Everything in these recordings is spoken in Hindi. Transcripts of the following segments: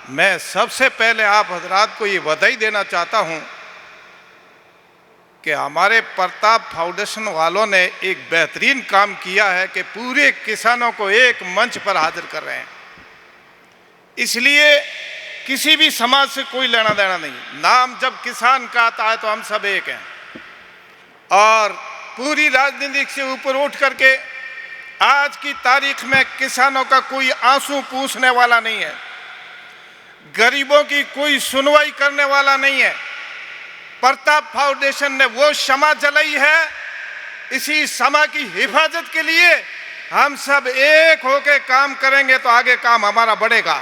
मैं सबसे पहले आप हजरात को ये बधाई देना चाहता हूँ कि हमारे प्रताप फाउंडेशन वालों ने एक बेहतरीन काम किया है कि पूरे किसानों को एक मंच पर हाजिर कर रहे हैं। इसलिए किसी भी समाज से कोई लेना देना नहीं, नाम जब किसान का आता है तो हम सब एक हैं और पूरी राजनीति से ऊपर उठ करके आज की तारीख में किसानों का कोई आंसू पूछने वाला नहीं है, गरीबों की कोई सुनवाई करने वाला नहीं है। प्रताप फाउंडेशन ने वो क्षमा जलाई है, इसी क्षमा की हिफाजत के लिए हम सब एक होकर काम करेंगे तो आगे काम हमारा बढ़ेगा।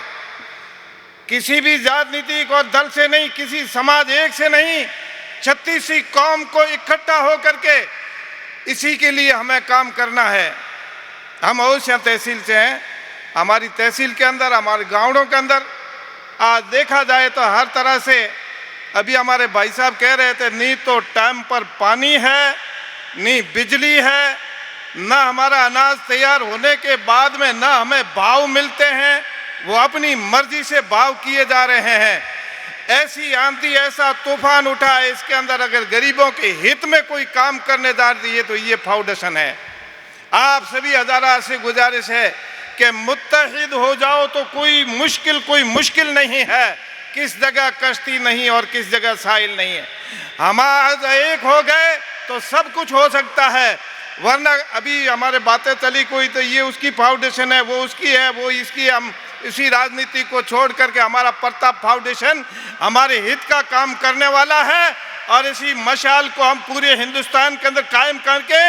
किसी भी राजनीतिक और दल से नहीं, किसी समाज एक से नहीं, 36 कौम को इकट्ठा होकर के इसी के लिए हमें काम करना है। हम अवश्य तहसील से हैं, हमारी तहसील के अंदर, हमारे गाँवों के अंदर आज देखा जाए तो हर तरह से अभी हमारे भाई साहब कह रहे थे, नहीं तो टाइम पर पानी है, नहीं बिजली है, ना हमारा अनाज तैयार होने के बाद में ना हमें भाव मिलते हैं, वो अपनी मर्जी से भाव किए जा रहे हैं। ऐसी आंधी, ऐसा तूफान उठा है, इसके अंदर अगर गरीबों के हित में कोई काम करने जा रही है तो ये फाउंडेशन है। आप सभी हजारा से गुजारिश है कि मुत्तहिद हो जाओ तो कोई मुश्किल नहीं है, किस जगह कश्ती नहीं और किस जगह साहिल नहीं है। हम आज एक हो गए तो सब कुछ हो सकता है, वरना अभी हमारे बातें चली कोई तो ये उसकी फाउंडेशन है, वो उसकी है, वो इसकी। हम इसी राजनीति को छोड़ करके हमारा प्रताप फाउंडेशन हमारे हित का काम करने वाला है और इसी मशाल को हम पूरे हिंदुस्तान के अंदर कायम करके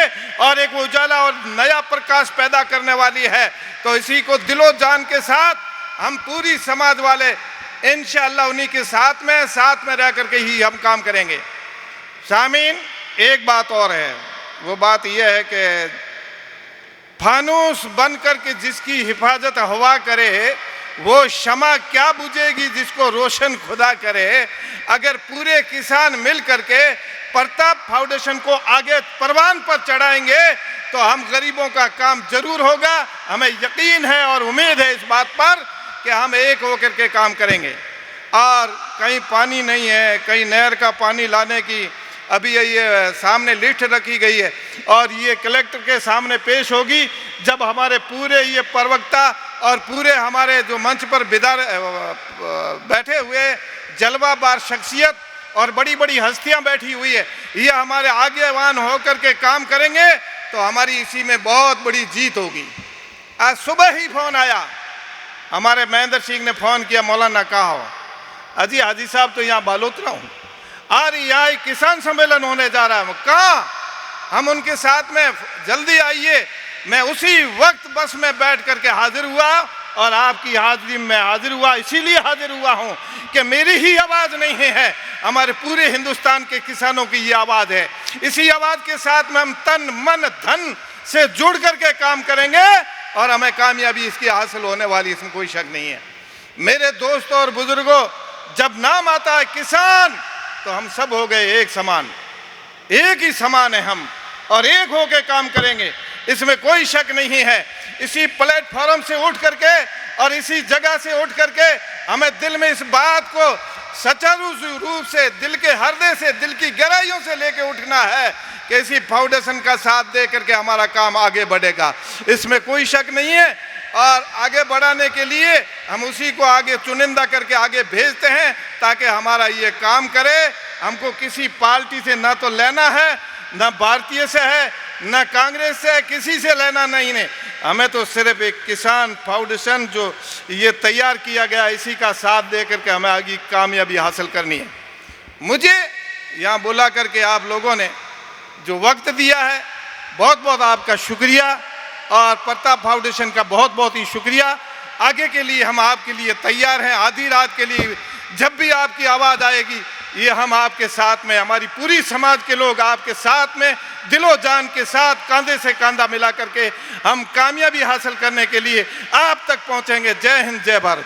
और एक उजाला और नया प्रकाश पैदा करने वाली है। तो इसी को दिलो जान के साथ हम पूरी समाज वाले इंशाअल्लाह उन्हीं के साथ में रह करके ही हम काम करेंगे। सामीन, एक बात और है, वो बात यह है कि फानूस बन करके जिसकी हिफाजत हवा करे वो शमा क्या बुझेगी जिसको रोशन खुदा करे। अगर पूरे किसान मिल करके प्रताप फाउंडेशन को आगे परवान पर चढ़ाएंगे तो हम गरीबों का काम जरूर होगा। हमें यकीन है और उम्मीद है इस बात पर कि हम एक होकर के काम करेंगे। और कहीं पानी नहीं है, कहीं नहर का पानी लाने की अभी ये सामने लिस्ट रखी गई है और ये कलेक्टर के सामने पेश होगी जब हमारे पूरे ये प्रवक्ता और पूरे हमारे जो मंच पर बैठे हुए जलवाबार शख्सियत और बड़ी बड़ी हस्तियां बैठी हुई है, ये हमारे आगेवान होकर के काम करेंगे तो हमारी इसी में बहुत बड़ी जीत होगी। आज सुबह ही फोन आया, हमारे महेंद्र सिंह ने फोन किया, मौलाना कहाँ हो? अजी हाजी साहब तो यहाँ बालोतरा हूँ, और यहाँ किसान सम्मेलन होने जा रहा है। कहाँ? हम उनके साथ में, जल्दी आइए। मैं उसी वक्त बस में बैठ करके हाजिर हुआ और आपकी हाजिरी में हाजिर हुआ। इसीलिए हाजिर हुआ हूँ कि मेरी ही आवाज़ नहीं है, हमारे पूरे हिंदुस्तान के किसानों की ये आवाज़ है। इसी आवाज़ के साथ में हम तन मन धन से जुड़ करके काम करेंगे और हमें कामयाबी इसकी हासिल होने वाली, इसमें कोई शक नहीं है। मेरे दोस्तों और बुजुर्गों, जब नाम आता है किसान तो हम सब हो गए एक समान, एक ही समान है हम और एक होके काम करेंगे, इसमें कोई शक नहीं है। इसी प्लेटफॉर्म से उठ करके और इसी जगह से उठ करके हमें दिल में इस बात को सचारू रूप से, दिल के हृदय से, दिल की गहराइयों से लेके उठना है कि इसी फाउंडेशन का साथ दे करके हमारा काम आगे बढ़ेगा, इसमें कोई शक नहीं है। और आगे बढ़ाने के लिए हम उसी को आगे चुनिंदा करके आगे भेजते हैं ताकि हमारा ये काम करे। हमको किसी पार्टी से ना तो लेना है, ना भारतीय से है, ना कांग्रेस से है, किसी से लेना नहीं है। हमें तो सिर्फ एक किसान फाउंडेशन जो ये तैयार किया गया इसी का साथ दे करके हमें आगे कामयाबी हासिल करनी है। मुझे यहाँ बुला करके आप लोगों ने जो वक्त दिया है, बहुत बहुत आपका शुक्रिया और प्रताप फाउंडेशन का बहुत बहुत ही शुक्रिया। आगे के लिए हम आपके लिए तैयार हैं, आधी रात के लिए जब भी आपकी आवाज़ आएगी ये हम आपके साथ में, हमारी पूरी समाज के लोग आपके साथ में दिलो जान के साथ कंधे से कंधा मिला करके हम कामयाबी हासिल करने के लिए आप तक पहुंचेंगे। जय हिंद, जय भारत।